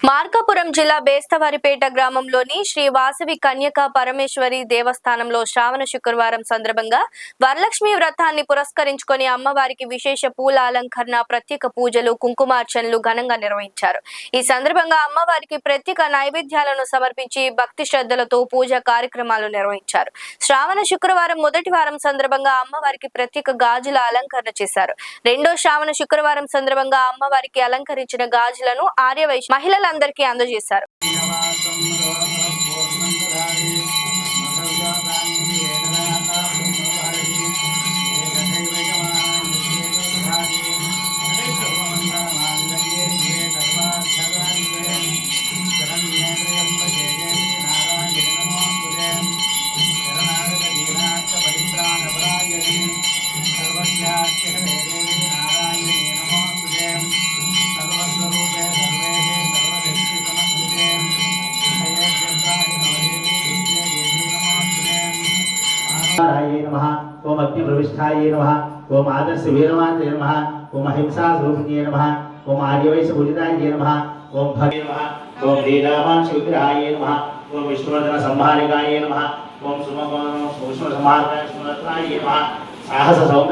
మార్కాపురం జిల్లా బేస్తవారిపేట గ్రామంలోని శ్రీ వాసవి కన్యకా పరమేశ్వరి దేవస్థానంలో శ్రావణ శుక్రవారం సందర్భంగా వరలక్ష్మి వ్రతాన్ని పురస్కరించుకొని అమ్మవారికి విశేష పూల అలంకరణ, ప్రత్యేక పూజలు, కుంకుమార్చనలు ఘనంగా నిర్వహించారు. ఈ సందర్భంగా అమ్మవారికి ప్రత్యేక నైవేద్యాలను సమర్పించి భక్తి శ్రద్ధలతో పూజా కార్యక్రమాలు నిర్వహించారు. శ్రావణ శుక్రవారం మొదటి వారం సందర్భంగా అమ్మవారికి ప్రత్యేక గాజుల అలంకరణ చేశారు. రెండో శ్రావణ శుక్రవారం సందర్భంగా అమ్మవారికి అలంకరించిన గాజులను ఆర్యవైశ్య మహిళలందరికీ అందజేశారు. ओम अग्नि प्रविष्ठाय नमः, ओम आदर्श वीरवान्य नमः, ओम अहिंसा स्वरूपिण्ये नमः, ओम आर्यवैश्य पूजिताय नमः, ओम भगे नमः, ओम लीलावान शिवग्रहाय नमः, ओम विष्णुवर्धन संहारिकाय नमः, ओम सुमगोण संहारकाय नमः, साहस सौंदर्य